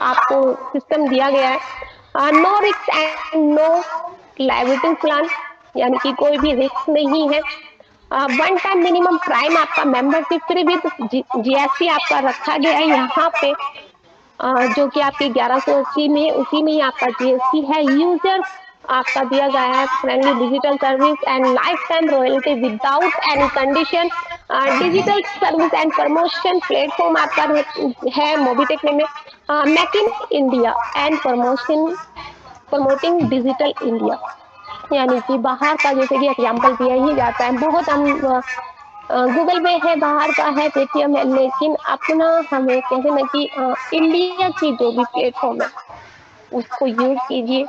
आपको सिस्टम दिया गया है। No risk and no liability plan, यानी कि कोई भी रिस्क नहीं है। वन टाइम मिनिमम प्राइम आपका मेंबरशिप फ्री विद जीएसटी आपका रखा गया है यहाँ पे, जो कि आपकी 1180 में, उसी में ही आपका जीएसटी है। यूजर्स आपका दिया गया है friendly digital service and life time royalty without any condition. Digital service and promotion platform आपका है मोबिटेक में। Make in India and promotion promoting digital India, यानी कि बाहर का जैसे कि एग्जाम्पल दिया ही जाता है, बहुत हम गूगल पे है, बाहर का है पेटीएम है, लेकिन अपना हमें कहते ना कि इंडिया की जो भी प्लेटफॉर्म है उसको यूज कीजिए,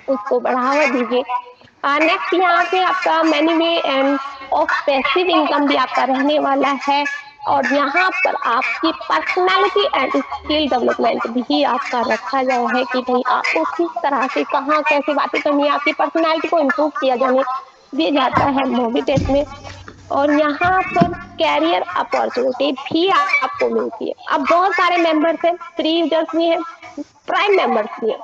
उसको बढ़ावा दीजिए। नेक्स्ट यहाँ पे आपका money way end of passive income भी आपका रहने वाला है, और यहाँ पर आपकी पर्सनालिटी एंड स्किल डेवलपमेंट भी आपका रखा गया है कि भाई आपको किस तरह से कहाँ कैसे बातें करनी है, आपकी पर्सनालिटी को इम्प्रूव किया जाने दिया जाता है मोबिटेक में। और यहाँ पर कैरियर अपॉर्चुनिटी भी आपको मिलती है। अब बहुत सारे मेंबर्स हैं, फ्री यूजर्स भी हैं, प्राइम मेंबर्स भी हैं,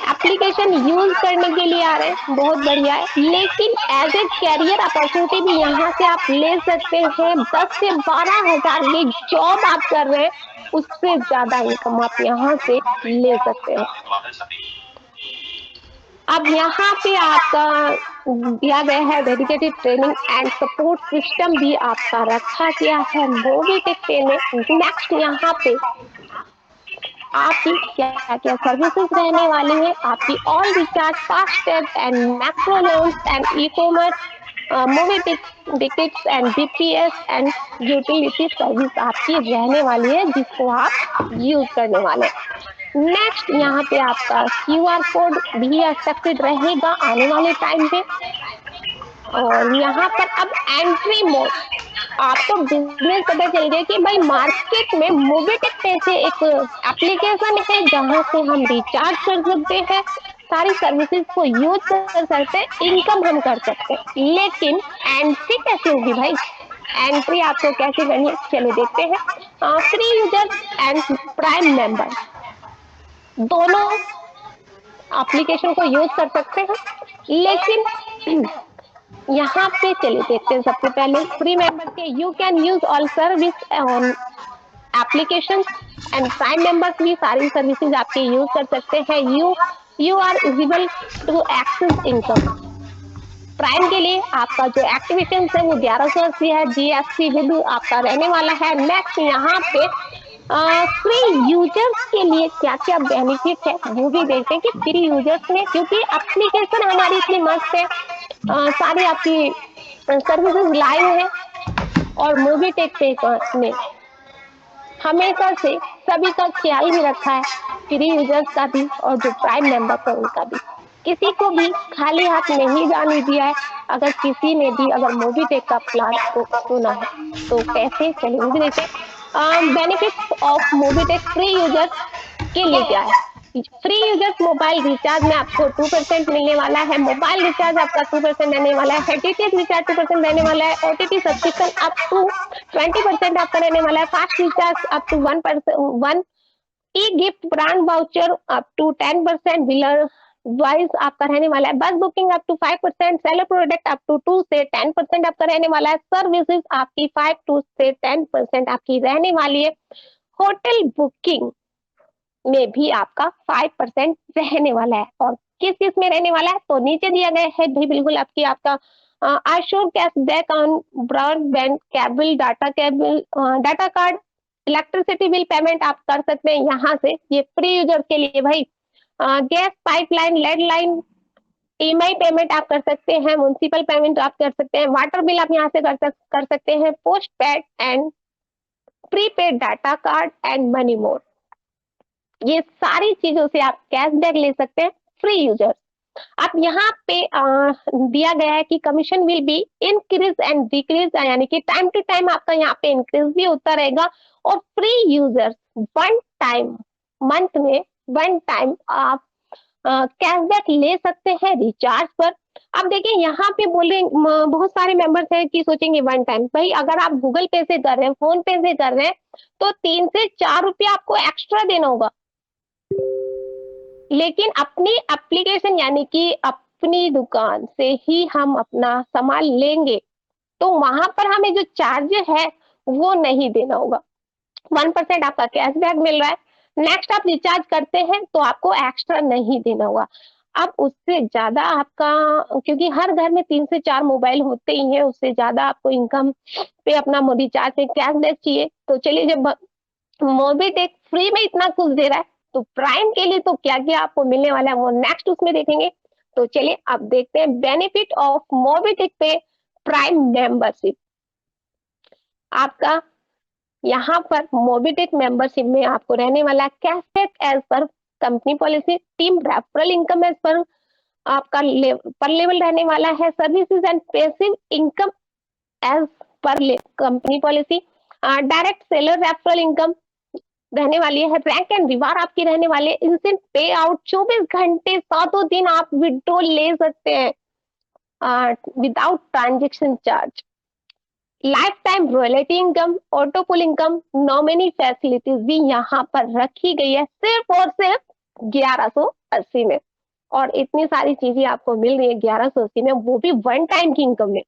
एप्लीकेशन यूज करने के लिए आ रहे हैं, बहुत बढ़िया है, लेकिन एज ए कैरियर अपॉर्चुनिटी भी यहाँ से आप ले सकते हैं। 10 से 12 हजार की जॉब आप कर रहे हैं, उससे ज्यादा इनकम आप यहाँ से ले सकते हैं। अब यहाँ पे आपका दिया गया है dedicated training and support system भी आपका रखा गया है मोबिटेक पे में। नेक्स्ट यहाँ पे आपकी क्या क्या सर्विसेज रहने वाली है, आपकी all recharge, FASTag and macro loans and e commerce, Mobitics and BPS and utility service आपकी रहने वाली है, जिसको आप यूज करने वाले हैं। नेक्स्ट यहाँ पे आपका क्यूआर कोड भी एक्सेप्टेड रहेगा आने वाले टाइम पे। और यहाँ पर अब एंट्री मोड, आपको बिजनेस पता चल गया कि भाई मार्केट में मोबिटेक पैसे एक एप्लीकेशन है जहां से हम रिचार्ज कर सकते हैं, सारी सर्विसेज को यूज कर सकते हैं, इनकम हम कर सकते हैं। लेकिन एंट्री कैसे होगी भाई, एंट्री आपको कैसे करनी है, चलो देखते हैं। Free users and prime member दोनों एप्लीकेशन को यूज कर सकते हैं, लेकिन यहाँ पे चले देखते हैं। सबसे पहले फ्री मेंबर के you can use all service on application and prime members भी सारी सर्विसेज आपके यूज कर सकते हैं। You are eligible to access income. Prime के लिए आपका जो एक्टिवेशन है वो 1180 है, जीएसटी विद आपका रहने वाला है। नेक्स्ट यहाँ पे फ्री यूजर्स के लिए क्या क्या बेनिफिट है वो भी देखते हैं कि फ्री यूजर्स में, क्योंकि एप्लीकेशन हमारी इतनी मस्त है, सारी आपकी सर्विसेज लाइव है, और मोबिटेक पे ने हमेशा से सभी का ख्याल भी रखा है, फ्री यूजर्स का भी और जो प्राइम मेंबर्स है उनका भी, किसी को भी खाली हाथ नहीं जाने दिया है। अगर किसी ने भी अगर मोबिटेक का प्लान को सुना है तो कैसे चले वो भी देखते हैं। Benefits of Mobitech free users के लिए क्या है। फ्री यूजर्स मोबाइल रिचार्ज में आपको 2% मिलने वाला है, मोबाइल रिचार्ज आपका 2% रहने वाला है, डीटीएच रिचार्ज 2% रहने वाला है, ओटीटी सब्सक्रिप्शन अप टू 20% आपका रहने वाला है, fast recharge up to 1%, one e gift brand voucher up to 10%, wheeler wise आपका रहने वाला है, bus booking up to 5%, seller product up to 2 से 10% आपका रहने वाला है, सर्विसेज आपकी 5 टू से 10% आपकी रहने वाली है, होटल बुकिंग में भी आपका 5% रहने वाला है। और किस किस में रहने वाला है तो नीचे दिया गया है भाई, बिल्कुल आपकी आपका आशोर cashback on broadband cable, data card, electricity bill payment आप कर सकते हैं यहाँ से, ये फ्री यूजर्स के लिए भाई। Gas pipeline, landline EMI payment आप कर सकते हैं, म्युनिसिपल पेमेंट आप कर सकते हैं, वाटर बिल आप यहाँ से कर सकते हैं, post paid and prepaid data card and money mode, ये सारी चीजों से आप कैशबैक ले सकते हैं फ्री यूजर्स। अब यहाँ पे दिया गया है कि commission will be increase and decrease, यानी कि टाइम टू टाइम आपका यहाँ पे इंक्रीज भी होता रहेगा। और free users one time month में वन टाइम आप कैशबैक ले सकते हैं रिचार्ज पर। अब देखिए यहाँ पे बोले बहुत सारे मेंबर्स हैं कि सोचेंगे वन टाइम, भाई अगर आप गूगल पे से कर रहे हैं, फोन पे से कर रहे हैं, तो 3 से 4 रुपया आपको एक्स्ट्रा देना होगा। लेकिन अपनी एप्लीकेशन यानी कि अपनी दुकान से ही हम अपना सामान लेंगे, तो वहां पर हमें जो चार्ज है वो नहीं देना होगा। 1% आपका कैशबैक मिल रहा है। नेक्स्ट आप रिचार्ज करते हैं तो आपको एक्स्ट्रा नहीं देना होगा। अब उससे ज्यादा आपका, क्योंकि हर घर में 3 से 4 मोबाइल होते ही हैं, उससे ज्यादा आपको इनकम पे अपना रिचार्ज से कैशबैक चाहिए, तो चलिए जब मोबिटेक फ्री में इतना कुछ दे रहा है, तो प्राइम के लिए तो क्या क्या आपको मिलने वाला है वो नेक्स्ट उसमें देखेंगे। तो चलिए अब देखते हैं benefit of Mobitech pay prime membership. आपका यहाँ पर मोबिटेक मेंबरशिप में आपको रहने वाला cashback as per company policy, team referral income as per आपका पर लेवल रहने वाला है, services and passive income as per company policy, direct seller referral income रहने वाली है, रैंक एंड रिवार्ड आपकी रहने वाले, इंस्टेंट पे आउट 24 घंटे 7 दिन आप विड्रॉ ले सकते हैं without transaction charge, lifetime royalty income, auto pull income, nominee facilities भी यहाँ पर रखी गई है सिर्फ और सिर्फ 1180 में। और इतनी सारी चीजें आपको मिल रही है 1180 में, वो भी वन टाइम की इनकम में।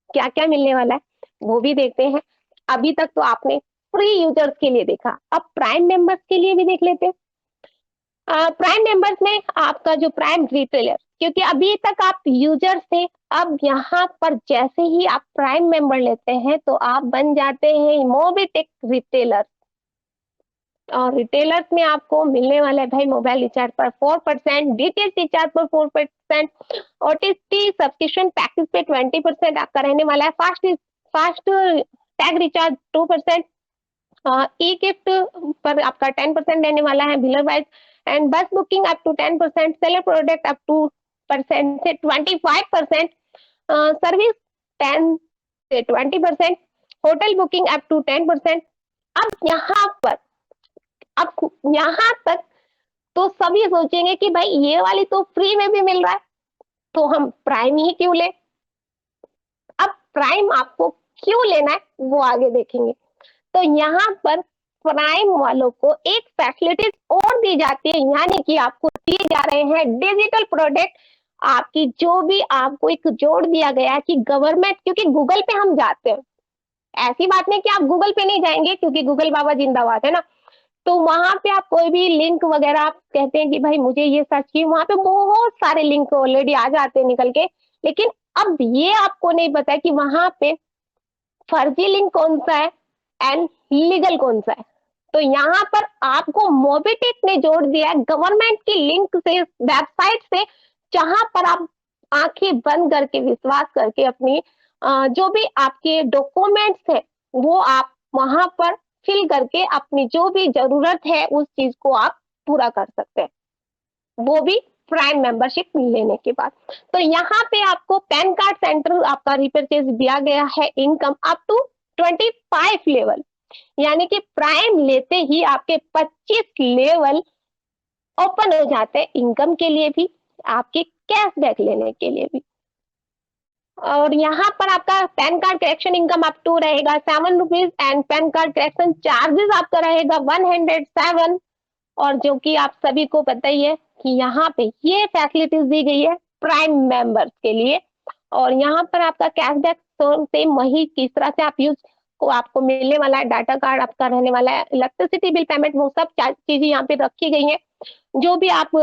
क्या क्या मिलने वाला है वो भी देखते हैं। अभी तक तो आपने फ्री यूजर्स के लिए देखा, अब प्राइम मेंबर्स के लिए भी देख लेते हैं। प्राइम मेंबर्स में आपका जो प्राइम रिटेलर, क्योंकि अभी तक आप यूजर थे, अब यहाँ पर जैसे ही आप प्राइम मेंबर लेते हैं तो आप बन जाते हैं मोबिटेक रिटेलर। और रिटेलर्स में आपको मिलने वाला है भाई मोबाइल रिचार्ज पर 4%, डीटीएच रिचार्ज पर 4%, ओटीटी सब्सक्रिप्शन पैकेज पे 20% आपका रहने वाला है, fast tag recharge 2%, e gift पर आपका 10% रहने वाला है biller wise, and bus booking up to 10%, seller product up to percent से 25%, सर्विस 10 से 20%, होटल बुकिंग अप टू 10%। अब यहाँ पर, अब यहाँ तक तो सभी सोचेंगे कि भाई ये वाली तो फ्री में भी मिल रहा है, तो हम प्राइम ही क्यों ले। अब प्राइम आपको क्यों लेना है वो आगे देखेंगे। तो यहाँ पर प्राइम वालों को एक फैसिलिटीज और दी जाती है, यानी कि आपको दिए जा रहे हैं डिजिटल प्रोडक्ट। आपकी जो भी आपको एक जोड़ दिया गया कि गवर्नमेंट, क्योंकि गूगल पे हम जाते हैं, ऐसी बात नहीं कि आप गूगल पे नहीं जाएंगे, क्योंकि गूगल बाबा जिंदाबाद है ना, तो वहां पे आप कोई भी लिंक वगैरह आप कहते हैं कि भाई मुझे ये सर्च किए, वहां पे बहुत सारे लिंक ऑलरेडी आ जाते हैं निकल के। लेकिन अब ये आपको नहीं पता कि वहां पे फर्जी लिंक कौन सा है एंड लीगल कौन सा है। तो यहाँ पर आपको मोबिटेक ने जोड़ दिया है गवर्नमेंट की लिंक से, वेबसाइट से, जहां पर आप आंखें बंद करके विश्वास करके अपनी जो भी आपके डॉक्यूमेंट्स है वो आप वहां पर फिल करके अपनी जो भी जरूरत है उस चीज को आप पूरा कर सकते हैं, वो भी प्राइम मेंबरशिप लेने के बाद। तो यहाँ पे आपको पैन कार्ड सेंटर आपका रिपर्चेज दिया गया है, इनकम अप टू 25 लेवल, यानी कि प्राइम लेते ही आपके 25 लेवल ओपन हो जाते हैं इनकम के लिए भी, आपके कैशबैक लेने के लिए भी। और यहाँ पर आपका PAN card correction income up to रहेगा 7 rupees, and PAN card correction charges आपका रहेगा 107। और जो कि आप सभी को पता ही है कि यहाँ पे ये फैसिलिटीज दी गई है प्राइम मेंबर्स के लिए। और यहाँ पर आपका कैशबैक सेम वही किस तरह से आप यूज को आपको मिलने वाला है, डाटा कार्ड आपका रहने वाला है, इलेक्ट्रिसिटी बिल पेमेंट, वो सब चीजें यहाँ पे रखी गई है, जो भी आप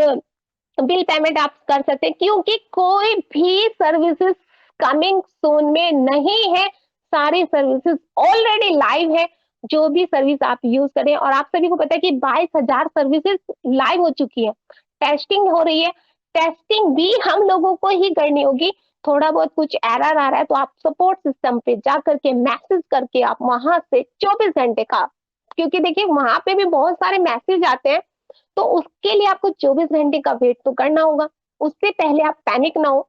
बिल पेमेंट आप कर सकते हैं, क्योंकि कोई भी सर्विसेज कमिंग सून में नहीं है, सारी सर्विसेज ऑलरेडी लाइव है। जो भी सर्विस आप यूज करें, और आप सभी को पता है कि 22,000 सर्विसेज लाइव हो चुकी है, टेस्टिंग हो रही है, टेस्टिंग भी हम लोगों को ही करनी होगी। थोड़ा बहुत कुछ एरर आ रहा है तो आप सपोर्ट सिस्टम पे जा करके मैसेज करके आप वहां से 24 घंटे का, क्योंकि देखिए वहां पे भी बहुत सारे मैसेज आते हैं, तो उसके लिए आपको 24 घंटे का वेट तो करना होगा। उससे पहले आप पैनिक ना हो,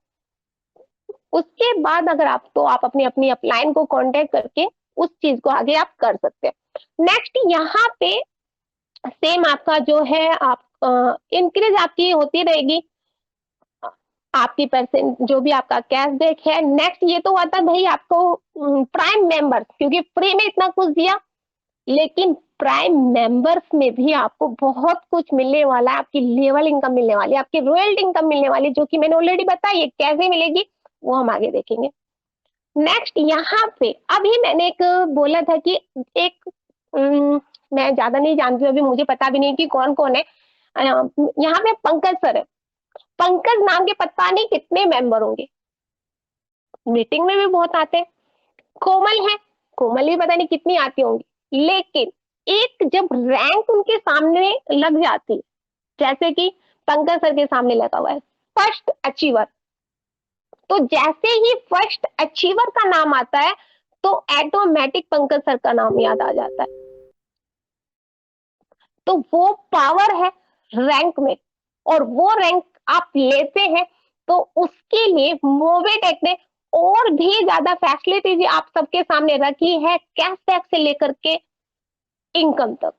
उसके बाद अगर आप, तो आप अपनी अपनी अपलाइन को कांटेक्ट करके उस चीज को आगे आप कर सकते हैं। नेक्स्ट यहाँ पे सेम आपका जो है आप इंक्रीज आपकी होती रहेगी, आपकी परसेंट जो भी आपका कैशबैक है। नेक्स्ट ये तो हुआ था भाई आपको प्राइम मेंबर्स, क्योंकि फ्री में इतना कुछ दिया, लेकिन प्राइम मेंबर्स में भी आपको बहुत कुछ मिलने वाला है। आपकी लेवल इनकम मिलने वाली है, आपकी रॉयल्टी इनकम मिलने वाली है, जो कि मैंने ऑलरेडी बताई है कैसे मिलेगी, वो हम आगे देखेंगे। नेक्स्ट यहाँ पे अभी मैंने एक बोला था कि एक मैं ज्यादा नहीं जानती हूँ, अभी मुझे पता भी नहीं कि कौन कौन है। यहाँ पे पंकज सर है, पंकज नाम के पता नहीं कितने मेंबर होंगे, मीटिंग में भी बहुत आते हैं। कोमल है, कोमल भी पता नहीं कितनी आती होंगी, लेकिन एक जब रैंक उनके सामने लग जाती है, जैसे कि पंकज सर के सामने लगा हुआ है फर्स्ट अचीवर, तो जैसे ही फर्स्ट अचीवर का नाम आता है तो ऑटोमेटिक पंकज सर का नाम याद आ जाता है। तो वो पावर है रैंक में, और वो रैंक आप लेते हैं तो उसके लिए मोबिटेक ने और भी ज्यादा फैसिलिटीज आप सबके सामने रखी है, कैशबैक से लेकर के इनकम तक।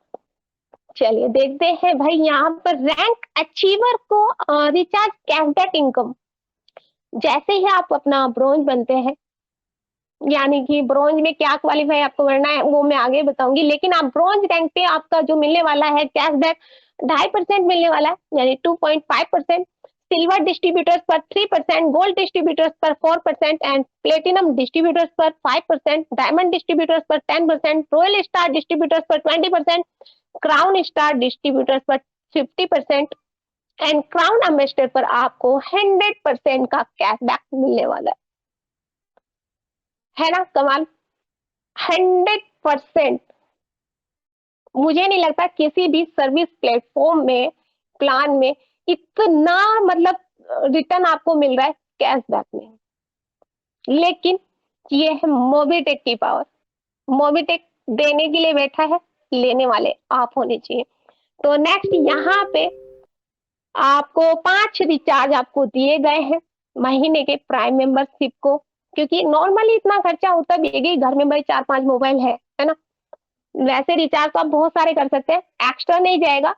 चलिए देखते हैं भाई यहाँ पर रैंक अचीवर को रिचार्ज कैशबैक इनकम। जैसे ही आप अपना ब्रोंज बनते हैं, यानी कि ब्रोंज में क्या क्वालिफाई आपको करना है वो मैं आगे बताऊंगी, लेकिन आप ब्रोंज रैंक पे आपका जो मिलने वाला है कैशबैक 2.5% मिलने वाला है, यानी 2.5%। सिल्वर डिस्ट्रीब्यूटर्स पर 3%, गोल्ड डिस्ट्रीब्यूटर्स पर 4% एंड प्लेटिनम डिस्ट्रीब्यूटर्स पर 5%, डायमंड डिस्ट्रीब्यूटर्स पर 10%, रॉयल स्टार डिस्ट्रीब्यूटर्स पर 20%, क्राउन स्टार डिस्ट्रीब्यूटर्स पर 50% एंड क्राउन एम्बेसडर पर आपको 100% का कैशबैक मिलने वाला है ना कमाल। 100%। मुझे नहीं लगता किसी भी सर्विस प्लेटफॉर्म में प्लान में इतना मतलब रिटर्न आपको मिल रहा है कैशबैक में, लेकिन ये है मोबिटेक की पावर। मोबिटेक देने के लिए बैठा है, लेने वाले आप होने चाहिए। तो नेक्स्ट यहाँ पे आपको 5 रिचार्ज आपको दिए गए हैं महीने के प्राइम मेंबरशिप को, क्योंकि नॉर्मली इतना खर्चा होता भी है, घर में भाई 4-5 मोबाइल है ना, वैसे रिचार्ज तो आप बहुत सारे कर सकते हैं, एक्स्ट्रा नहीं जाएगा,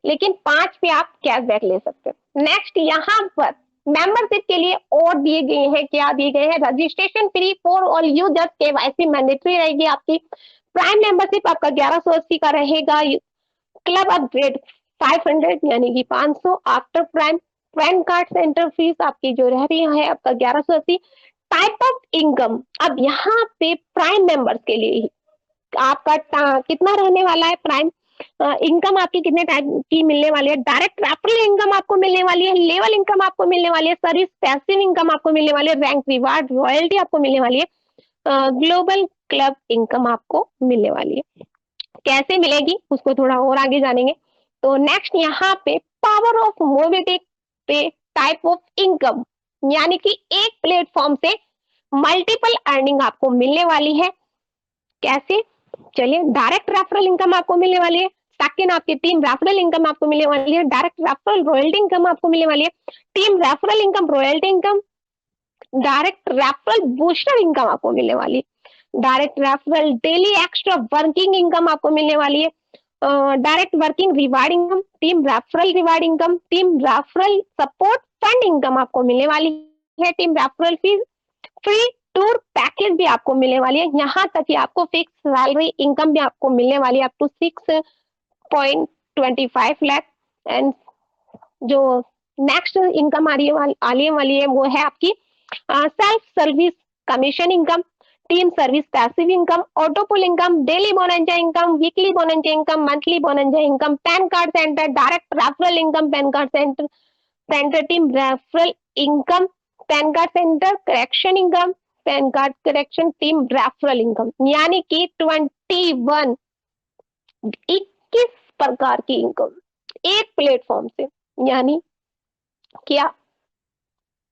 लेकिन 5 पे आप कैशबैक ले सकते हैं। नेक्स्ट यहाँ पर मेंबरशिप के लिए और दिए गए हैं, क्या दिए गए हैं, registration free for all users, KYC mandatory रहेगी आपकी। प्राइम मेंबरशिप आपका 1180 का रहेगा, क्लब अपग्रेड 500 यानी कि 500 after prime. Prime card centre fees आपकी जो रह रही है आपका 1180। टाइप ऑफ इनकम, अब यहाँ पे प्राइम मेंबर्स के लिए ही आपका कितना रहने वाला है प्राइम इनकम, आपकी कितने टाइप की मिलने वाली है। डायरेक्ट रेफरल इनकम आपको मिलने वाली है, लेवल इनकम आपको मिलने वाली है, सर्विस पैसिव इनकम आपको मिलने वाली है, रैंक रिवार्ड रॉयल्टी आपको मिलने वाली है, ग्लोबल क्लब इनकम आपको मिलने वाली है। कैसे मिलेगी उसको थोड़ा और आगे जानेंगे। तो नेक्स्ट यहाँ पे पावर ऑफ मोबिटेक पे टाइप ऑफ इनकम, यानी कि एक प्लेटफॉर्म से मल्टीपल अर्निंग आपको मिलने वाली है। कैसे, चलिए डायरेक्ट रेफरल इनकम आपको मिलने वाली है, सेकंड आपकी टीम रेफरल इनकम आपको मिलने वाली है, डायरेक्ट रेफरल रॉयल्टी इनकम आपको मिलने वाली है, team referral income royalty income, direct referral booster income आपको मिलने वाली है, direct referral daily extra working income आपको मिलने वाली है, direct working reward income, team referral reward income, team referral support fund income आपको मिलने वाली है, team referral fees, free tour package भी आपको मिलने वाली है, यहाँ तक कि आपको फिक्स सैलरी इनकम भी आपको मिलने वाली है अप टू 6.25 लाख। एंड जो नेक्स्ट इनकम आने वाली है वो है आपकी self service commission income, team service passive income, auto pull income, daily bonanza income, weekly bonanza income, monthly bonanza income, PAN card centre, direct referral income, PAN card centre team referral income, PAN card centre correction income, PAN card correction team referral income, यानी कि 21 प्रकार की income एक platform से। यानी क्या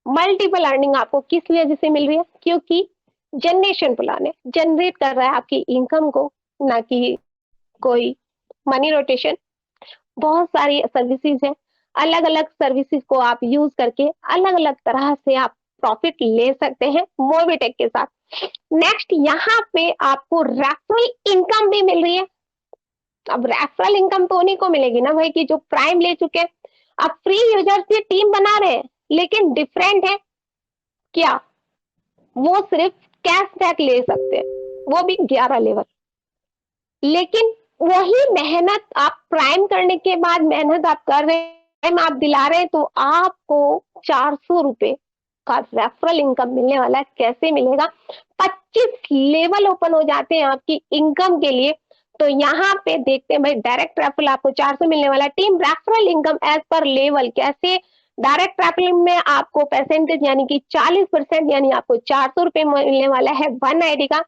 multiple earning आपको किस वजह से मिल रही है, क्योंकि जनरेशन प्लान है, जनरेट कर रहा है आपकी इनकम को, ना कि कोई मनी रोटेशन। बहुत सारी सर्विसेज है, अलग अलग सर्विसेज को आप यूज करके अलग अलग तरह से आप प्रॉफिट ले सकते हैं मोबिटेक के साथ। नेक्स्ट यहाँ पे आपको रेफरल इनकम भी मिल रही है। अब रेफरल इनकम तो उन्हीं को मिलेगी ना भाई कि जो प्राइम ले चुके हैं। अब फ्री यूजर से टीम बना रहे हैं, लेकिन डिफरेंट है क्या, वो सिर्फ कैशबैक ले सकते हैं, वो भी 11 लेवल। लेकिन वही मेहनत आप प्राइम करने के बाद मेहनत आप कर रहे हैं, प्राइम आप दिला रहे हैं, तो आपको 400 रुपए का रेफरल इनकम मिलने वाला है। कैसे मिलेगा? 25 लेवल ओपन हो जाते हैं आपकी इनकम के लिए। तो यहाँ पे देखते हैं भाई, डायरेक्ट रेफरल आपको 400 मिलने वाला है। Team referral income as per level कैसे? डायरेक्ट रेफरल में आपको परसेंटेज यानी कि 40%, यानी आपको 400 रुपए मिलने वाला है 1 आईडी का।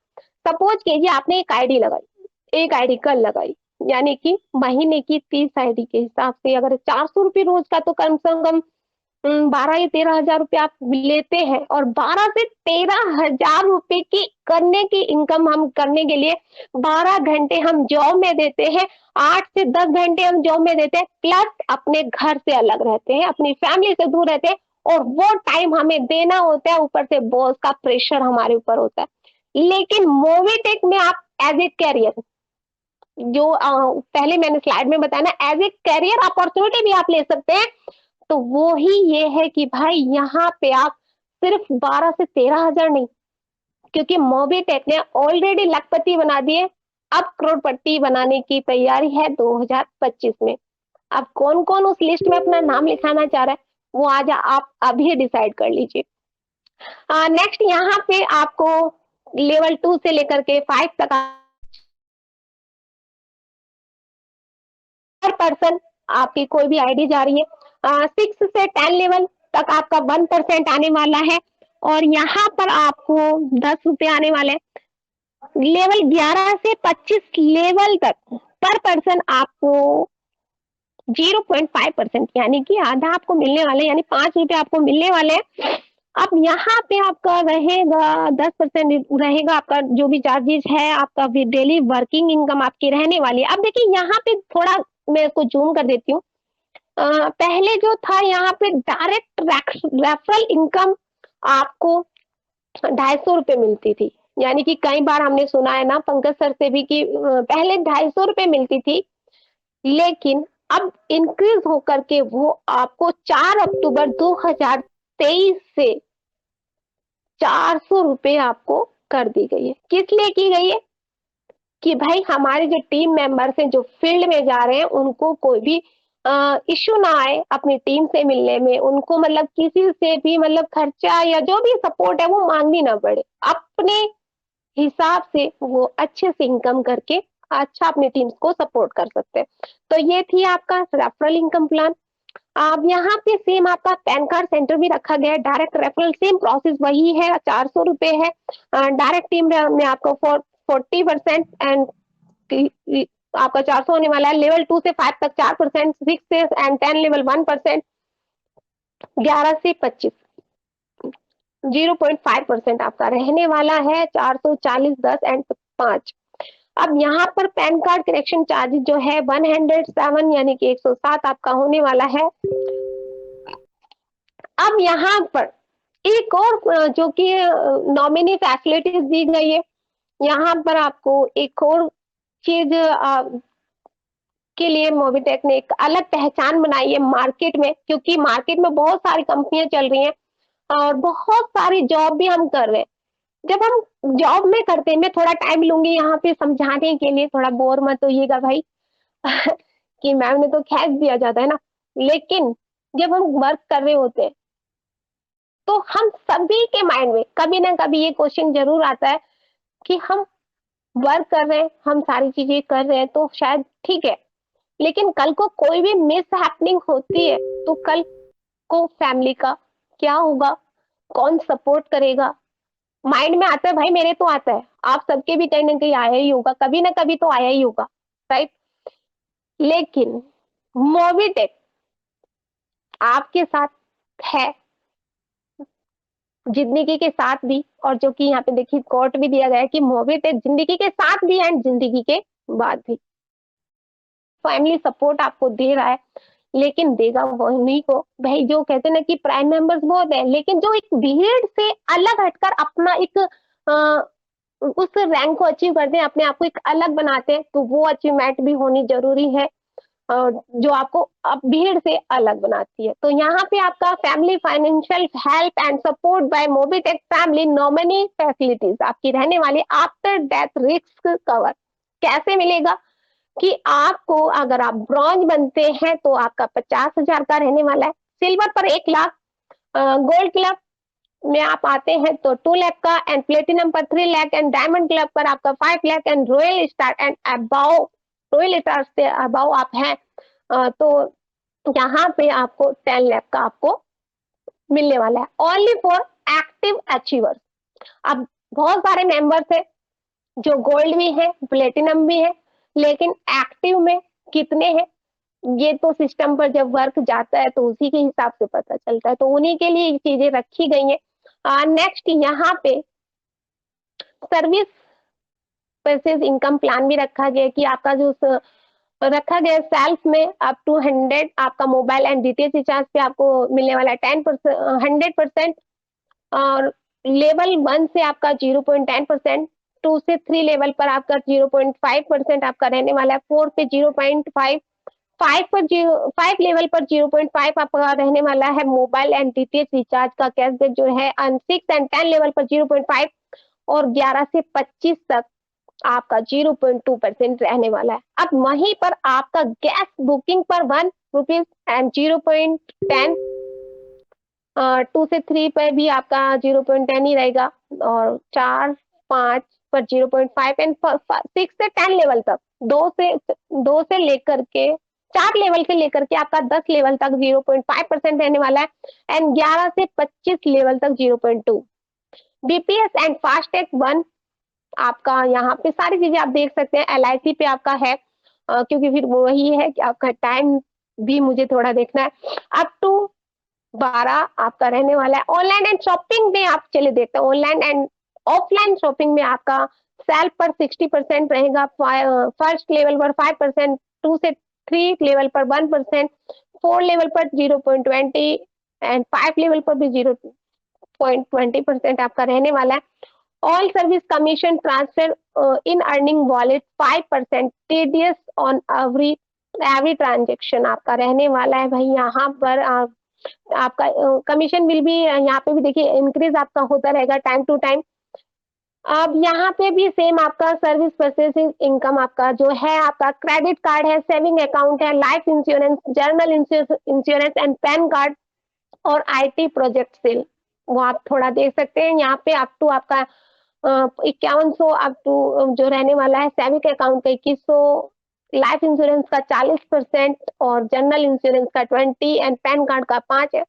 सपोज कीजिए आपने एक आईडी लगाई, एक आईडी कल लगाई, यानी कि महीने की 30 आईडी के हिसाब से अगर 400 रुपये रोज का, तो कम से कम 12 या 13 हजार रुपये आप लेते हैं। और 12 से 13 हजार रुपए की करने की इनकम हम करने के लिए 12 घंटे हम जॉब में देते हैं, 8 से 10 घंटे हम जॉब में देते हैं, प्लस अपने घर से अलग रहते हैं, अपनी फैमिली से दूर रहते हैं, और वो टाइम हमें देना होता है, ऊपर से बॉस का प्रेशर हमारे ऊपर होता है। लेकिन मोवीटेक में आप एज ए कैरियर, जो पहले मैंने स्लाइड में बताया ना, एज ए कैरियर अपॉर्चुनिटी भी आप ले सकते हैं। तो वो ही ये है कि भाई यहाँ पे आप सिर्फ 12 से 13 हजार नहीं, क्योंकि मोबीटेक ने ऑलरेडी लखपति बना दिए, अब करोड़पति बनाने की तैयारी है 2025 में। अब कौन कौन उस लिस्ट में अपना नाम लिखाना चाह रहा है, वो आज आप अभी डिसाइड कर लीजिए। नेक्स्ट यहाँ पे आपको लेवल 2 से लेकर के 5 तक हर पर्सन आपकी कोई भी आईडी जा रही है। 6 से 10 लेवल तक आपका 1% आने वाला है, और यहाँ पर आपको 10 रुपए आने वाले हैं। लेवल 11 से 25 लेवल तक पर पर्सन आपको 0.5% यानी कि आधा आपको मिलने वाले, यानी 5 रुपए आपको मिलने वाले हैं। अब यहाँ पे आपका रहेगा 10% रहेगा आपका जो भी चार्जेस है, आपका भी डेली वर्किंग इनकम आपकी रहने वाली है। अब देखिए यहाँ पे थोड़ा मैं इसको जूम कर देती हूँ। पहले जो था यहाँ पे डायरेक्ट रेफरल इनकम आपको 250 रुपए मिलती थी, यानी कि कई बार हमने सुना है ना पंकज सर से भी कि पहले 250 रुपए मिलती थी, लेकिन अब इंक्रीज होकर के वो आपको 4 अक्टूबर 2023 से 400 रुपए आपको कर दी गई है। किस लिए की गई है? कि भाई हमारे जो टीम मेंबर्स हैं, जो फील्ड में जा रहे हैं, उनको कोई भी इश्यू ना आए अपनी टीम से मिलने में, उनको मतलब किसी से भी मतलब खर्चा या जो भी सपोर्ट है वो मांगनी ना पड़े, अपने हिसाब से वो अच्छे से इनकम करके अच्छा अपनी टीम्स को सपोर्ट कर सकते हैं। तो ये थी आपका रेफरल इनकम प्लान। अब यहाँ पे सेम आपका पैन कार्ड सेंटर भी रखा गया है, डायरेक्ट रेफरल सेम प्रोसेस वही है, 400 रुपए है। डायरेक्ट टीम में आपको 40% एंड आपका 400 होने वाला है। लेवल 2 से 5 तक 4%, 6 से एंड 10 लेवल 1%, 11 से 25 0.5% आपका रहने वाला है। 440, 10 एंड 5। अब यहाँ पर पैन कार्ड करेक्शन चार्जेस जो है 107 यानी कि 107 आपका होने वाला है। अब यहाँ पर एक और जो कि नॉमिनी फैसिलिटीज दी गई है, यहाँ पर आपको एक और चीज के लिए मोबीटेक ने एक अलग पहचान बनाई है मार्केट में, क्योंकि मार्केट में बहुत सारी कंपनियां चल रही हैं और बहुत सारी जॉब भी हम कर रहे हैं। जब हम जॉब में करते हैं, मैं थोड़ा टाइम लूंगी यहाँ पे समझाने के लिए, थोड़ा बोर मत होइएगा भाई कि मैम ने तो खींच दिया जाता है ना, लेकिन जब हम वर्क कर रहे होते हैं तो हम सभी के माइंड में कभी ना कभी ये क्वेश्चन जरूर आता है कि हम वर्क कर रहे हैं, हम सारी चीजें कर रहे हैं तो शायद ठीक है, लेकिन कल को कोई भी मिस हैपनिंग होती है तो कल को फैमिली का क्या होगा, कौन सपोर्ट करेगा? माइंड में आता है भाई, मेरे तो आता है, आप सबके भी कहीं ना कहीं आया ही होगा, कभी ना कभी तो आया ही होगा, राइट? लेकिन मोबीटेक आपके साथ है जिंदगी के साथ भी, और जो कि यहाँ पे देखिए कोट भी दिया गया है कि मोबीटेक जिंदगी के साथ भी एंड जिंदगी के बाद भी फैमिली सपोर्ट आपको दे रहा है। लेकिन देगा वो उन्हीं को भाई, जो कहते हैं ना कि प्राइम मेंबर्स बहुत है, लेकिन जो एक भीड़ से अलग हटकर अपना एक उस रैंक को अचीव करते हैं, अपने आप को एक अलग बनाते हैं, तो वो अचीवमेंट भी होनी जरूरी है। जो आपको अब भीड़ से अलग बनाती है। तो यहाँ पे आपका family financial help and support by Mobitech family nominee facilities आपकी रहने वाली आफ्टर डेथ रिस्क कवर कैसे मिलेगा कि आपको अगर आप ब्रॉन्ज बनते हैं तो आपका 50,000 का रहने वाला है, सिल्वर पर 1 लाख, गोल्ड क्लब में आप आते हैं तो 2 लाख का, एंड प्लेटिनम पर 3 लाख, एंड डायमंड क्लब पर आपका 5 lakh, and royal star and above, royal star से अबाउ आप हैं तो यहाँ पे आपको 10 लाख का आपको मिलने वाला है, ओनली फॉर एक्टिव अचीवर्स। अब बहुत सारे मेंबर्स है जो गोल्ड भी है, प्लेटिनम भी है, लेकिन एक्टिव में कितने हैं ये तो सिस्टम पर जब वर्क जाता है तो उसी के हिसाब से पता चलता है, तो उन्हीं के लिए ये चीजें रखी गई हैं। नेक्स्ट यहाँ पे सर्विस वर्सेस इनकम प्लान भी रखा गया कि आपका जो रखा गया सेल्फ में अप टू 100 आपका मोबाइल एंड डीटीएच रिचार्ज पे आपको मिलने वाला है 10%, 100%, और लेवल 1 से आपका 0.10%, 2 से 3 लेवल पर आपका 0.5% आपका रहने वाला है, 4 पे 0.5, 5 लेवल पर 0.5 आपका रहने वाला है मोबाइल एंड डीटीएच रिचार्ज का कैशबैक जो है, 6 एंड 10 लेवल पर 0.5, और 11 से 25 तक आपका 0.2% रहने वाला है। अब वहीं पर आपका गैस बुकिंग पर 1 रुपीज एंड 0.10, 2 से 3 पर भी आपका 0.10 ही रहेगा, और 4, 5 पर 0.5, एंड 6 से 10 लेवल तक, 2 से लेकर के 4 लेवल से लेकर के आपका 10 लेवल तक 0.5% रहने वाला है, एंड 11 से 25 लेवल तक 0.2। बीपीएस एंड फास्टैग 1 आपका यहाँ पे सारी चीजें आप देख सकते हैं, LIC पे आपका है, क्योंकि फिर वो वही है कि आपका टाइम भी मुझे थोड़ा देखना है, अप टू 12 आपका रहने वाला है। ऑनलाइन एंड शॉपिंग में आप चले देखते हैं, ऑनलाइन एंड ऑफलाइन शॉपिंग में आपका सेल्फ पर 60% रहेगा, फर्स्ट लेवल पर 5%, 2 से 3 लेवल पर 1%, 4 लेवल पर 0.20, एंड 5 लेवल पर भी 0.20% आपका रहने वाला है। All service commission transfer in earning wallet 5%, TDS on every transaction आपका रहने वाला है भाई। यहाँ पर आपका कमीशन बिल भी यहाँ पे भी देखिए इंक्रीज आपका होता रहेगा टाइम टू टाइम। अब यहाँ पे भी सेम आपका सर्विस प्रोसेसिंग इनकम आपका जो है, आपका क्रेडिट कार्ड है, सेविंग अकाउंट है, life insurance, journal insurance and PAN card, और IT प्रोजेक्ट सेल वो आप थोड़ा देख सकते हैं। यहाँ पे अप टू आपका 5100 अप टू जो रहने वाला है, सेविंग अकाउंट का 2100, लाइफ इंश्योरेंस का 40%, और जनरल इंश्योरेंस का 20, एंड पैन कार्ड का 5 है,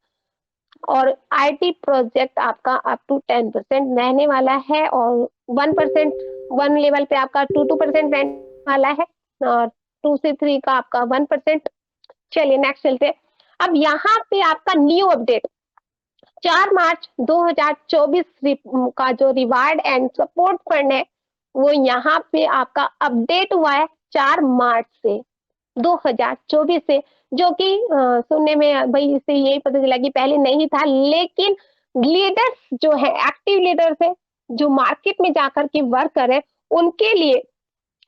और IT प्रोजेक्ट आपका अप टू 10% रहने वाला है, और 1% 1 लेवल पे आपका 2% रहने वाला है, और 2 से 3 का आपका 1%। चलिए नेक्स्ट चलते हैं। अब यहाँ पे आपका न्यू अपडेट 4 मार्च 2024 का जो रिवार्ड एंड सपोर्ट फंड है वो यहाँ पे आपका अपडेट हुआ है 4 मार्च से 2024 से, जो कि सुनने में भाई इससे यही पता चला कि पहले नहीं था, लेकिन लीडर्स जो है, एक्टिव लीडर्स है जो मार्केट में जाकर के वर्क करे, उनके लिए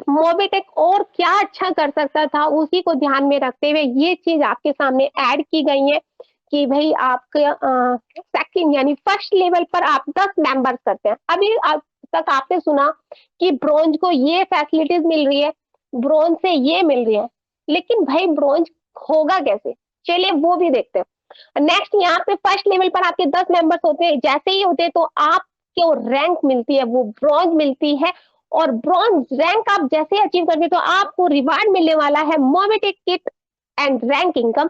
मोबिटेक और क्या अच्छा कर सकता था उसी को ध्यान में रखते हुए ये चीज आपके सामने ऐड की गई है कि भाई आपके सेकंड यानी फर्स्ट लेवल पर आप 10 मेंबर्स करते हैं। अभी अब तक आपने सुना कि ब्रोंज को ये फैसिलिटीज मिल रही है, ब्रोंज से ये मिल रही है, लेकिन भाई ब्रोंज होगा कैसे, चलिए वो भी देखते हैं। नेक्स्ट यहाँ पे फर्स्ट लेवल पर आपके 10 मेंबर्स होते हैं, जैसे ही होते हैं तो आपको रैंक मिलती है वो ब्रॉन्ज मिलती है, और ब्रॉन्ज रैंक आप जैसे अचीव करते तो आपको रिवार्ड मिलने वाला है Mobitech kit and rank income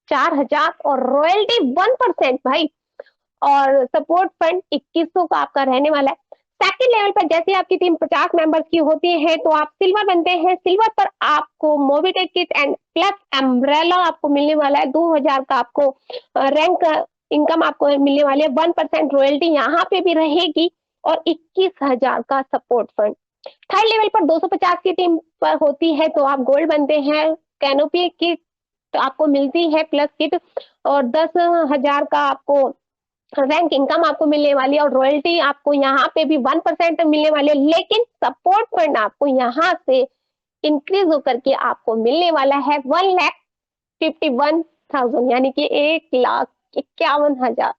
4000, और रॉयल्टी 1% भाई, और सपोर्ट फंड 2100 का आपका रहने वाला है। सेकंड लेवल पर जैसे आपकी टीम 50 मेंबर्स की होती है तो आप सिल्वर बनते हैं, सिल्वर पर आपको Mobitech kit and plus umbrella आपको मिलने वाला है, 2000 का आपको रैंक इनकम आपको मिलने वाली है, 1% रॉयल्टी यहाँ पे भी रहेगी, और 21,000 का सपोर्ट फंड। थर्ड लेवल पर 250 की टीम पर होती है तो आप गोल्ड बनते हैं, कैनोपी किट तो आपको मिलती है प्लस किट, और 10,000 का आपको रैंक इनकम आपको मिलने वाली है, और रॉयल्टी आपको यहाँ पे भी 1% मिलने वाली है, लेकिन सपोर्ट फंड आपको यहाँ से इंक्रीज होकर के आपको मिलने वाला है 1,51,000 यानी कि 1,51,000।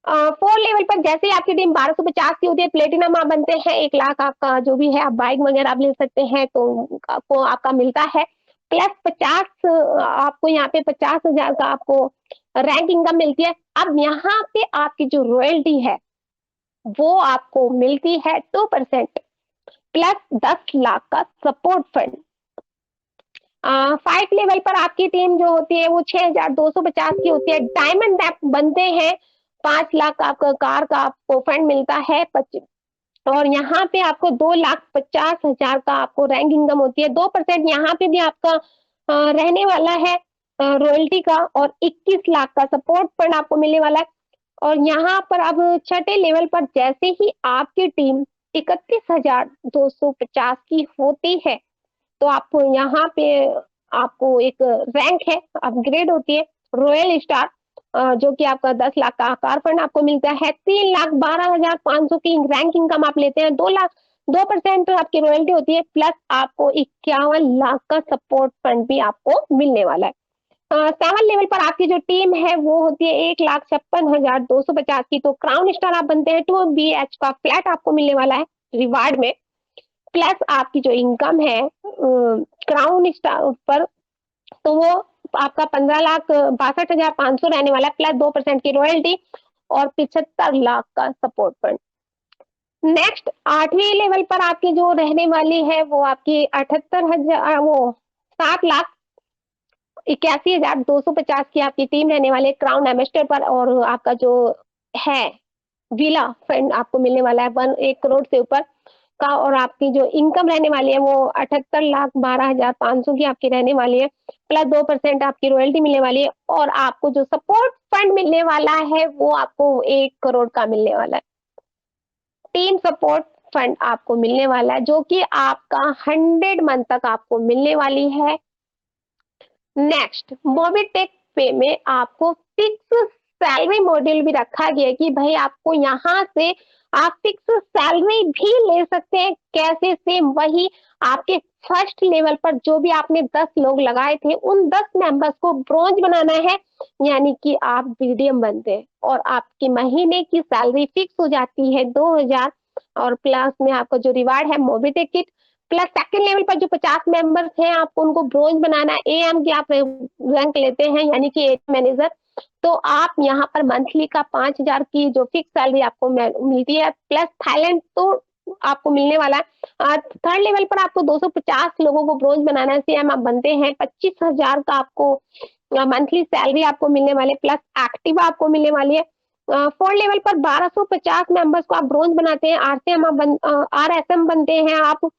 4 लेवल पर जैसे ही आपकी टीम 1250 की होती है, प्लेटिनम आप बनते हैं, 1 लाख आपका जो भी है आप बाइक वगैरह आप ले सकते हैं, तो आपको आपका मिलता है प्लस 50, आपको यहाँ पे 50,000 का आपको रैंक इनकम मिलती है। अब यहाँ पे आपकी जो रॉयल्टी है वो आपको मिलती है 2% प्लस 10 लाख का सपोर्ट फंड। 5 लेवल पर आपकी टीम जो होती है वो 6,250 की होती है। डायमंड डैप बनते हैं, 5 लाख आपका कार का आपको फंड मिलता है। और यहाँ पे आपको 2,50,000 का आपको रैंक इनकम होती है। 2% यहाँ पे भी आपका रहने वाला है रॉयल्टी का, और 21 लाख का सपोर्ट फंड आपको मिलने वाला है। और यहाँ पर अब छठे लेवल पर जैसे ही आपकी टीम 31,250 की होती है, तो आपको यहाँ पे आपको एक रैंक है अपग्रेड होती है रॉयल स्टार, जो कि आपका 10 लाख का कार फंड आपको मिलता है। 3,12,500 की रैंक इनकम आप लेते हैं। 2% आपकी रॉयल्टी होती है, प्लस आपको 51 लाख का सपोर्ट फंड भी आपको मिलने वाला है। 7 लेवल पर आपकी जो टीम है वो होती है 1,56,250 की, तो क्राउन स्टार आप बनते हैं। 2 BH का फ्लैट आपको मिलने वाला है रिवार्ड में, प्लस आपकी जो इनकम है क्राउन स्टार पर, तो वो आपका 15,62,500 रहने वाला है, प्लस 2% की रॉयल्टी और 75 लाख का सपोर्ट फंड। नेक्स्ट 8वीं लेवल पर आपकी जो रहने वाली है वो आपकी 78,000 वो 7,81,250 की आपकी टीम रहने वाली है क्राउन एम्बेसडर पर। और आपका जो है विला फंड आपको मिलने वाला है 1 करोड़ से ऊपर का, और आपकी जो इनकम रहने वाली है वो 78,12,500 की आपकी रहने वाली है, प्लस 2% आपकी रॉयल्टी मिलने वाली है। और आपको जो सपोर्ट फंड मिलने वाला है वो आपको 1 करोड़ का मिलने वाला है। टीम सपोर्ट फंड आपको मिलने वाला है, जो कि आपका 100 मंथ तक आपको मिलने वाली है। नेक्स्ट मोबिटेक पे में आपको फिक्स सैलरी मॉड्यूल भी रखा गया है कि भाई आपको यहाँ से आप फिक्स सैलरी भी ले सकते हैं। कैसे? सेम वही आपके फर्स्ट लेवल पर जो भी आपने 10 लोग लगाए थे, उन 10 मेंबर्स को ब्रोंज बनाना है, यानी कि आप बीडीएम बनते हैं और आपकी महीने की सैलरी फिक्स हो जाती है 2,000, और प्लस में आपका जो रिवार्ड है Mobitech kit, plus second level पर जो 50 मेंबर्स हैं आपको उनको ब्रोंज बनाना है। एएम की आप रैंक लेते हैं यानी कि मैनेजर, तो आप यहाँ पर मंथली का 5,000 की जो फिक्स सैलरी आपको मिलती है, प्लस थाईलैंड तो आपको मिलने वाला है। थर्ड लेवल पर आपको 250 लोगों को ब्रोंज बनाना है, सीएम आप बनते हैं। 25,000 का आपको मंथली सैलरी आपको मिलने वाले, प्लस एक्टिवा आपको मिलने वाली है। फोर्थ लेवल पर 1250 मेंबर्स को आप ब्रोंज बनाते हैं, आरएसएम बनते हैं आप,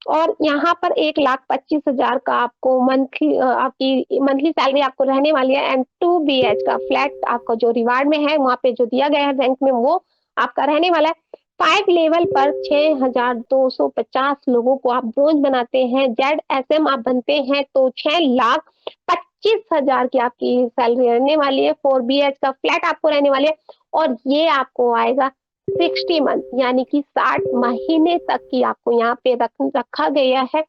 और यहाँ पर 1,25,000 का आपको मंथली आपकी मंथली सैलरी आपको रहने वाली है। एंड 2 BH का फ्लैट आपका जो रिवार्ड में है वहाँ पे जो दिया गया है रैंक में वो आपका रहने वाला है। 5 लेवल पर 6,250 लोगों को आप ब्रोंज बनाते हैं। ZSM आप बनते हैं तो 6,25,000 की आपकी सैलरी रहने वाली है। 4 BH का फ्लैट आपको रहने वाली है, और ये आपको आएगा 60 मंथ यानी कि 60 महीने तक की आपको यहाँ पे रखा गया है।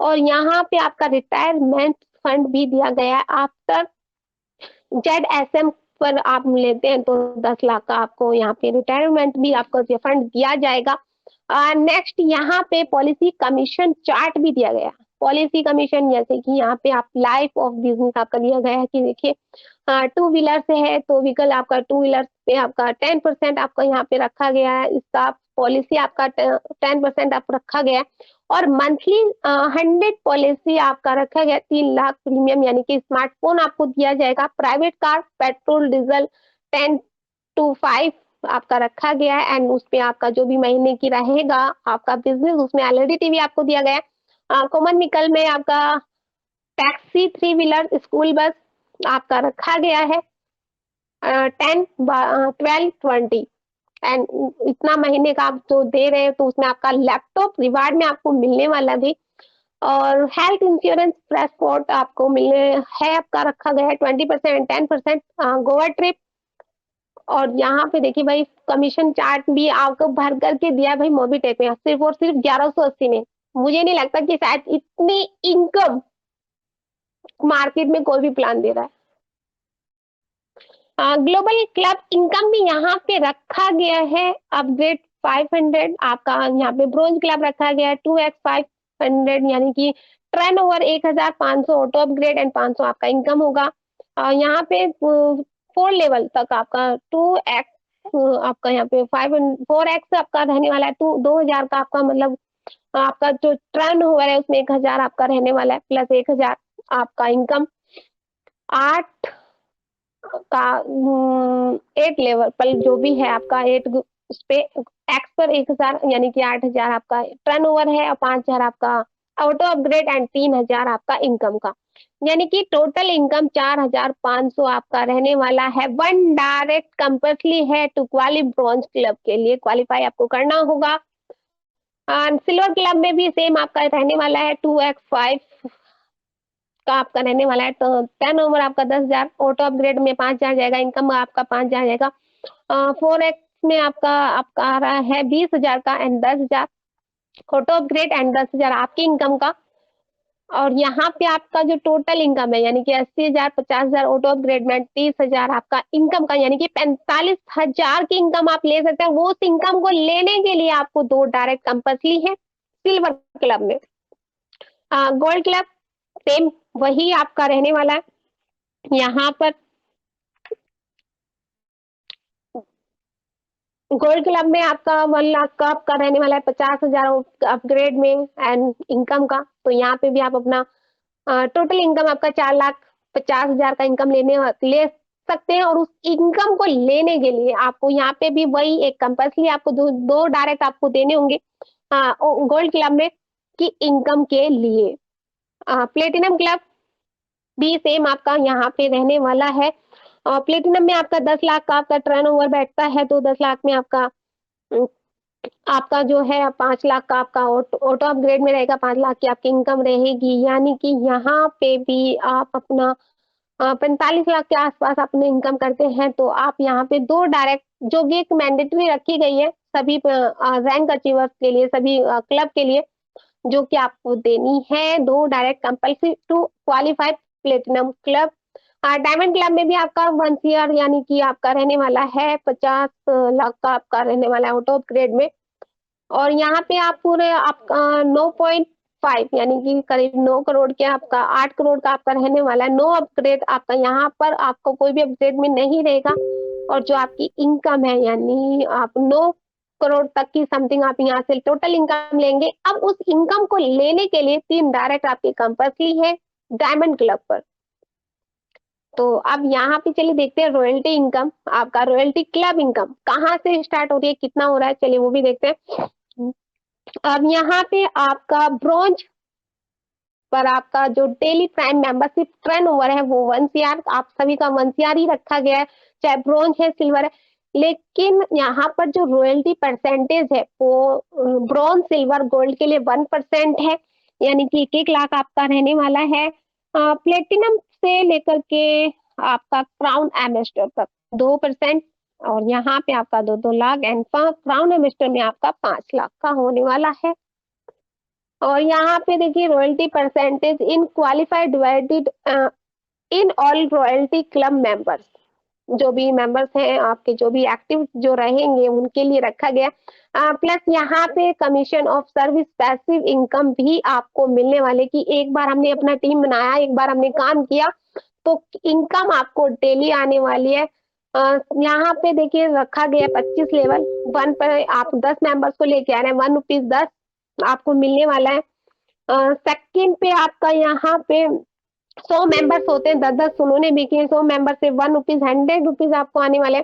और यहाँ पे आपका रिटायरमेंट फंड भी दिया गया है। आफ्टर ZSM पर आप लेते हैं तो 10 लाख का आपको यहाँ पे रिटायरमेंट भी आपको फंड दिया जाएगा। नेक्स्ट यहाँ पे पॉलिसी कमीशन चार्ट भी दिया गया। पॉलिसी कमीशन जैसे कि यहाँ पे आप लाइफ ऑफ बिजनेस आपका दिया गया है कि देखिए 2 व्हीलर से है तो व्हीकल आपका 2 व्हीलर पे आपका 10% आपका यहाँ पे रखा गया है। इसका पॉलिसी आपका 10% आप रखा गया है, और मंथली 100 पॉलिसी आपका रखा गया 3 लाख प्रीमियम यानी कि स्मार्टफोन आपको दिया जाएगा। Private car petrol diesel 10 to 5 आपका रखा गया है, एंड उस पे आपका जो भी महीने की रहेगा आपका बिजनेस उसमें एलईडी टीवी आपको दिया गया है। कॉमन व्हीकल में आपका टैक्सी 3 व्हीलर स्कूल बस आपका रखा गया है 10 12 20, एंड इतना महीने का आप जो दे रहे हैं तो उसमें आपका लैपटॉप रिवार्ड में आपको मिलने वाला भी। और हेल्थ इंश्योरेंस पासपोर्ट आपको मिलने है आपका रखा गया है 20% 10% गोवा ट्रिप। और यहाँ पे देखिए भाई कमीशन चार्ट भी आपको भर करके दिया भाई मोबीटेक में सिर्फ और सिर्फ 1180 में। मुझे नहीं लगता कि शायद इतनी इनकम मार्केट में कोई भी प्लान दे रहा है। ग्लोबल क्लब इनकम भी यहाँ पे रखा गया है अपग्रेड 500, आपका यहाँ पे ब्रोंज क्लब रखा गया है 2x500, यानी कि turn over 1500 auto upgrade and 500 आपका इनकम होगा। यहाँ पे 4 लेवल तक आपका 2x, आपका यहाँ पे 4x आपका रहने वाला है, 2000 का आपका मतलब आपका जो टर्न ओवर है उसमें 1000 आपका रहने वाला है, प्लस 1000 आपका इनकम। 8 का 8 लेवल पर जो भी है आपका 8 उस पे एक्स पर 1000 यानी कि 8000 आपका टर्न ओवर है और 5000 आपका ऑटो अपग्रेड एंड 3000 आपका इनकम का, यानी कि टोटल इनकम 4500 आपका रहने वाला है। वन डायरेक्ट कंपल्सरी है टू क्वाली ब्रॉन्ज क्लब के लिए क्वालिफाई आपको करना होगा। सिल्वर क्लब में भी सेम आपका रहने वाला है 2x5 का आपका रहने वाला है, तो टर्न ओवर आपका 10,000, ऑटो अपग्रेड में 5,000 जाएगा, इनकम आपका 5,000 जाएगा। 4x में आपका आपका आ रहा है 20,000 का एंड 10,000 ऑटो अपग्रेड एंड 10,000 आपकी इनकम का। और यहाँ पे आपका जो टोटल इनकम है यानी कि 80,000, 50,000 ऑटो अपग्रेड में 30,000 आपका इनकम का, यानी कि 45,000 की इनकम आप ले सकते हैं। वो उस इनकम को लेने के लिए आपको 2 डायरेक्ट कंपल्सरी है सिल्वर क्लब में। गोल्ड क्लब सेम वही आपका रहने वाला है। यहाँ पर गोल्ड क्लब में आपका 1 लाख का आपका रहने वाला है, 50,000 अपग्रेड में एंड इनकम का। तो यहाँ पे भी आप अपना टोटल इनकम आपका 4,50,000 का इनकम ले सकते हैं। और उस इनकम को लेने के लिए आपको यहाँ पे भी वही एक कंपल्सरी आपको दो डायरेक्ट आपको देने होंगे गोल्ड क्लब में की इनकम के लिए। प्लेटिनम क्लब भी सेम आपका यहाँ पे रहने वाला है। और प्लेटिनम में आपका 10 लाख का आपका टर्न ओवर बैठता है, तो 10 लाख में आपका जो है 5 लाख का आपका ऑटो अपग्रेड में रहेगा, 5 लाख की आपकी इनकम रहेगी, यानी कि यहाँ पे भी आप अपना 45 लाख के आसपास अपने इनकम करते हैं। तो आप यहाँ पे 2 डायरेक्ट जो कि एक मैंडेटरी रखी गई है सभी रैंक अचीवर्स के लिए, सभी क्लब के लिए, जो कि आपको देनी है 2 direct compulsory to qualify platinum club. Diamond club में भी आपका 1 ईयर यानी कि आपका रहने वाला है 50 लाख का आपका रहने वाला है ऑटो अपग्रेड में। और यहाँ पे आप पूरे आपका 9.5 यानी कि करीब 9 करोड़ के आपका 8 करोड़ का आपका रहने वाला है। नो अपग्रेड आपका यहाँ पर आपको कोई भी अपग्रेड में नहीं रहेगा। और जो आपकी इनकम है यानी आप 9 करोड़ तक की समथिंग आप यहाँ से टोटल इनकम लेंगे। अब उस इनकम को लेने के लिए 3 डायरेक्ट आपकी कंपल्सरी है डायमंड क्लब पर। तो अब यहाँ पे चलिए देखते हैं रॉयल्टी इनकम, आपका रॉयल्टी क्लब इनकम कहाँ से स्टार्ट हो रही है, कितना हो रहा है, चलिए वो भी देखते हैं। अब यहाँ पे आपका ब्रॉन्ज पर आपका जो daily prime membership turn over है वो 1 CR, आप सभी का 1 CR ही रखा गया है, चाहे ब्रॉन्ज है सिल्वर है। लेकिन यहाँ पर जो रॉयल्टी परसेंटेज है वो ब्रॉन्ज सिल्वर गोल्ड के लिए 1% है, यानी कि 1-1 लाख आपका रहने वाला है। प्लेटिनम से लेकर के आपका क्राउन एम्बेसडर तक 2%। और यहाँ पे आपका 2-2 लाख एंड क्राउन एम्बेसडर में आपका 5 लाख का होने वाला है। और यहाँ पे देखिए royalty percentage in qualified divided in all royalty club members, जो भी मेंबर्स हैं आपके जो भी एक्टिव जो रहेंगे उनके लिए रखा गया। प्लस यहाँ पे commission of service passive income भी आपको मिलने वाले की एक बार हमने अपना टीम बनाया, एक बार हमने काम किया तो इनकम आपको डेली आने वाली है। यहाँ पे देखिए रखा गया 25 लेवल 1 पर आप 10 मेंबर्स को लेके आ रहे हैं, 1 रुपीज 10 आपको मिलने वाला है। सेकंड पे आपका यहाँ पे 100 मेंबर्स होते हैं, 10-10 उन्होंने भी किए, 100 मेंबर से 1 रुपीज 100 रुपीज आपको आने वाले।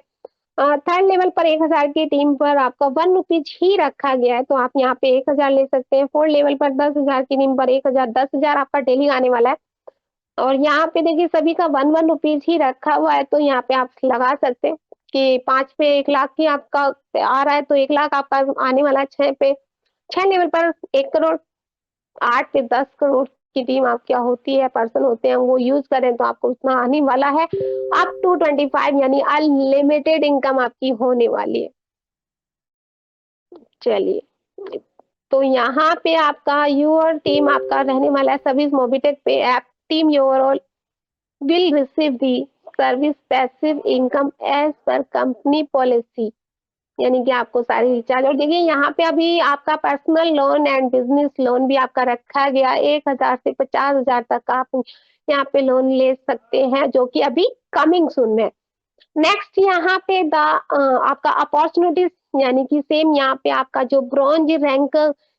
थर्ड लेवल पर 1,000 की टीम पर आपका 1 रुपीज ही रखा गया है, तो आप यहाँ पे 1,000 ले सकते हैं। फोर्थ लेवल पर 10,000 की टीम पर 1,000, 10,000 आपका डेली आने वाला है। और यहाँ पे देखिए सभी का 1-1 रुपीज ही रखा हुआ है, तो यहाँ पे आप लगा सकते हैं कि 5 पे 1 लाख ही आपका आ रहा है, तो 1 लाख आपका आने वाला है। 6 लेवल पर 1 करोड़, 8 से 10 करोड़ की टीम आप क्या होती है, पर्सन होते हैं, वो यूज करें तो आपको उतना आने वाला है। अप टू 25 यानी अनलिमिटेड इनकम आपकी होने वाली है। चलिए तो यहाँ पे आपका योर टीम आपका रहने वाला है service Mobitech pay app team your all will receive the service passive income as per company policy, यानी कि आपको सारी रिचार्ज। और देखिए यहाँ पे अभी आपका personal loan and business loan भी आपका रखा गया 1,000 से 50,000 तक आप यहाँ पे लोन ले सकते हैं, जो कि अभी कमिंग सून में। नेक्स्ट यहाँ पे आपका अपॉर्चुनिटीज, यानी कि सेम यहाँ पे आपका जो ब्रॉन्ज रैंक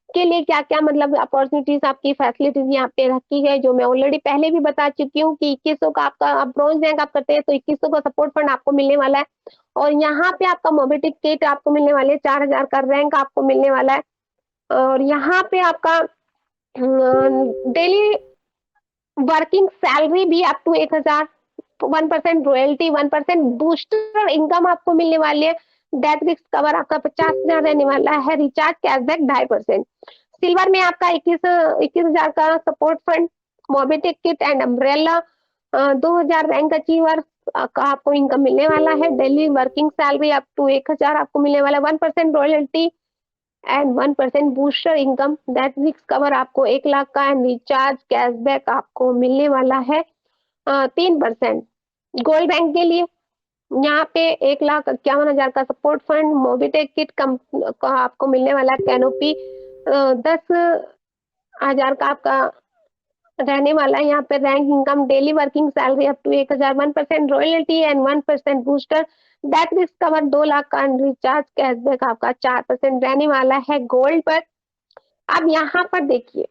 के लिए क्या क्या मतलब अपॉर्चुनिटीज आपकी फैसिलिटीज यहाँ पे रखी है, जो मैं ऑलरेडी पहले भी बता चुकी हूँ कि 2100 का आपका ब्रॉन्ज रैंक आप करते हैं तो 2100 का सपोर्ट फंड आपको मिलने वाला है। और यहाँ पे आपका मोबिटेक किट आपको मिलने वाले 4,000 का रैंक आपको मिलने वाला है। और यहाँ पे आपका डेली वर्किंग सैलरी भी up to 1,000, 1% royalty, 1% booster income आपको मिलने वाली है। डेथ रिस्क कवर आपका 50,000 रहने वाला है। Recharge cashback 2.5%। सिल्वर में आपका 21,000 का support fund, Mobitech kit and umbrella, 2,000 rank achiever का आपको इनकम मिलने वाला है। Daily working salary up to 1,000 आपको मिलने वाला है। 1% royalty and 1% booster income, that risk cover आपको 1 लाख का एंड रिचार्ज कैशबैक आपको मिलने वाला है 3%। गोल्ड बैंक के लिए यहाँ पे 1,51,000 का सपोर्ट फंड, मोबिटेक किट का आपको मिलने वाला कैनोपी 10,000 का आपका रहने वाला है। यहाँ पे rank income, daily working salary up to 1,000, 1% royalty and 1% booster, that risk cover 2 lakh का रिचार्ज कैशबैक आपका 4% रहने वाला है गोल्ड पर। अब यहाँ पर देखिए,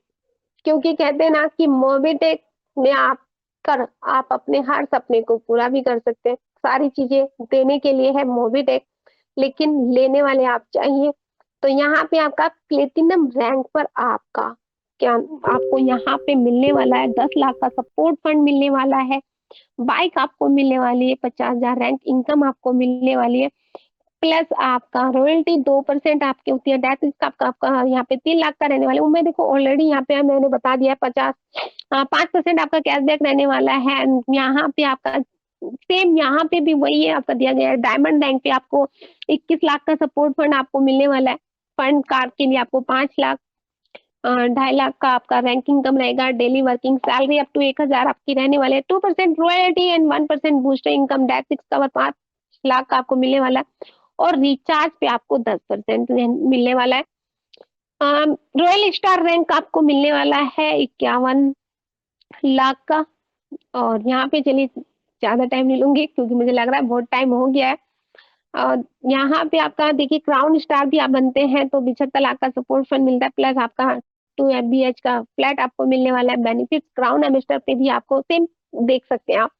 क्योंकि कहते हैं ना कि मोबिटेक में आप कर आप अपने हर सपने को पूरा भी कर सकते हैं। सारी चीजें देने के लिए है मोबिटेक, लेकिन लेने वाले आप चाहिए। तो यहाँ पे आपका प्लेटिनम रैंक पर आपका क्या आपको यहाँ पे मिलने वाला है 10 लाख का सपोर्ट फंड मिलने वाला है। बाइक आपको मिलने वाली है, 50,000 रैंक इनकम आपको मिलने वाली है, प्लस आपका रॉयल्टी 2% आपकी होती है। डेट इसका आपका आपका यहाँ पे 3 लाख का रहने वाला है। मैं देखो ऑलरेडी यहाँ पे मैंने बता दिया 5% आपका कैशबैक रहने वाला है। यहाँ पे आपका सेम यहाँ पे भी वही है, आपका दिया गया है। डायमंड बैंक पे आपको 21 लाख का सपोर्ट फंड आपको मिलने वाला है। फंड कार्ड के लिए आपको 5 लाख, 2.5 लाख का आपका रैंकिंग कम रहेगा। Daily working salary up to 1,000 आपकी रहने वाले है। 2% royalty and 1% booster income, that सिक्स कवर 5 लाख का आपको मिलने वाला है। और रिचार्ज पे आपको 10% मिलने वाला है। रॉयल स्टार रैंक आपको मिलने वाला है 51 लाख का। और यहाँ पे चलिए ज्यादा टाइम नहीं लूंगी, क्योंकि मुझे लग रहा है बहुत टाइम हो गया है। और यहाँ पे आपका देखिए क्राउन स्टार भी आप बनते हैं तो 75 लाख का सपोर्ट फंड मिलता है, प्लस आपका 2 FBH का फ्लैट आपको मिलने वाला है। बेनिफिट क्राउन एम्बेसडर पे भी आपको सेम देख सकते हैं आप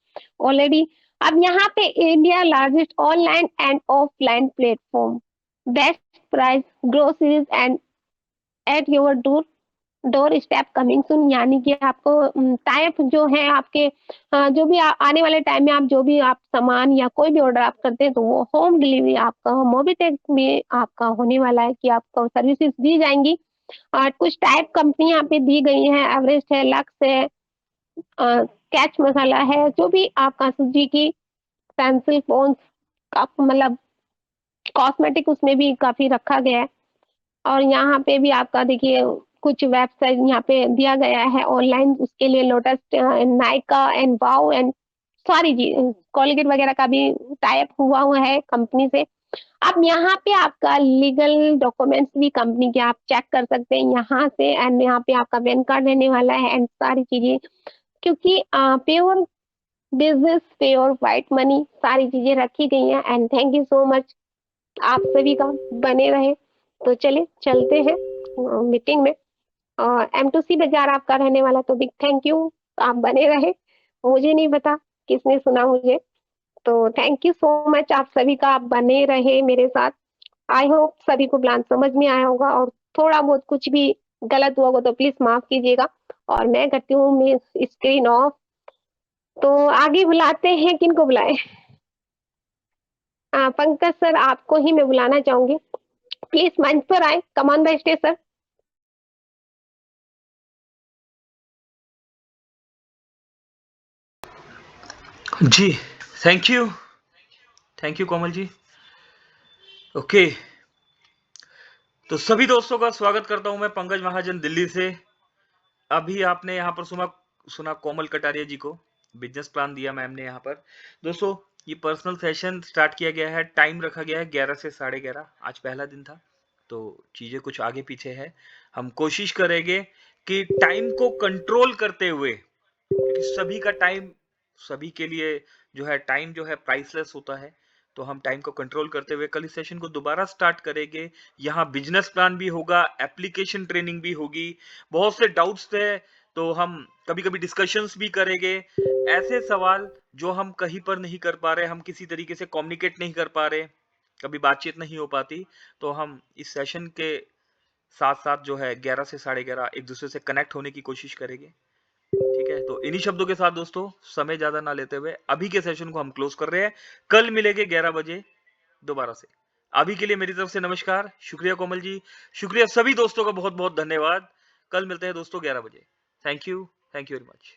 ऑलरेडी। अब यहाँ पे India largest online and offline platform, best price groceries and at your door doorstep coming soon, यानी कि आपको टाइप जो है आपके जो भी आने वाले टाइम में आप जो भी आप सामान या कोई भी ऑर्डर आप करते हैं तो वो होम डिलीवरी आपका मोबिटेक में आपका होने वाला है, कि आपको सर्विसेज दी जाएंगी। और कुछ टाइप कंपनी यहाँ पे दी गई है, एवरेस्ट है, लक्स है, कैच मसाला है, जो भी आपका सुजुकी, पेंसिल फोन का मतलब कॉस्मेटिक उसमें भी काफी रखा गया है। और यहाँ पे भी आपका देखिए कुछ वेबसाइट यहाँ पे दिया गया है ऑनलाइन, उसके लिए lotus, Nykaa and wow and सारी चीज, कोलगेट वगैरह का भी टाइप हुआ है कंपनी से। अब यहाँ पे आपका लीगल डॉक्यूमेंट्स भी कंपनी के आप चेक कर सकते हैं यहाँ से। एंड यहाँ पे आपका पैन कार्ड रहने वाला है एंड सारी चीजें, क्योंकि pure business, pure white money, सारी चीजें रखी गई हैं। And thank you so much, आप सभी का बने रहे। तो चलिए चलते हैं मीटिंग में। और M2C बाजार आपका रहने वाला, तो बिग थैंक यू, आप बने रहे। मुझे नहीं पता किसने सुना मुझे, तो थैंक यू सो मच आप सभी का, आप बने रहे मेरे साथ। आई होप सभी को प्लान समझ में आया होगा, और थोड़ा बहुत कुछ भी गलत हुआ होगा तो प्लीज माफ कीजिएगा। और मैं करती हूँ मैं स्क्रीन ऑफ। तो आगे बुलाते हैं, किनको बुलाए? पंकज सर, आपको ही मैं बुलाना चाहूंगी, प्लीज मंच पर आए, come on the stage sir. जी thank you Komal ji. Okay तो सभी दोस्तों का स्वागत करता हूं मैं पंकज महाजन दिल्ली से। अभी आपने यहाँ पर सुना कोमल कटारिया जी को, बिजनेस प्लान दिया मैम ने यहाँ पर। दोस्तों ये पर्सनल सेशन स्टार्ट किया गया है, टाइम रखा गया है 11 से 11:30। आज पहला दिन था तो चीजें कुछ आगे पीछे है। हम कोशिश करेंगे कि टाइम को कंट्रोल करते हुए, क्योंकि सभी का टाइम, सभी के लिए जो है टाइम जो है प्राइसलेस होता है, तो हम टाइम को कंट्रोल करते हुए कल इस सेशन को दोबारा स्टार्ट करेंगे। यहाँ बिजनेस प्लान भी होगा, एप्लीकेशन ट्रेनिंग भी होगी, बहुत से डाउट्स थे तो हम कभी कभी डिस्कशंस भी करेंगे। ऐसे सवाल जो हम कहीं पर नहीं कर पा रहे, हम किसी तरीके से कम्युनिकेट नहीं कर पा रहे, कभी बातचीत नहीं हो पाती, तो हम इस सेशन के साथ साथ जो है 11 से 11:30 एक दूसरे से कनेक्ट होने की कोशिश करेंगे। ठीक है, तो इन्हीं शब्दों के साथ दोस्तों, समय ज्यादा ना लेते हुए अभी के सेशन को हम क्लोज कर रहे हैं। कल मिलेंगे 11 बजे दोबारा से। अभी के लिए मेरी तरफ से नमस्कार। शुक्रिया कोमल जी, शुक्रिया सभी दोस्तों का बहुत बहुत धन्यवाद। कल मिलते हैं दोस्तों 11 बजे। Thank you very much.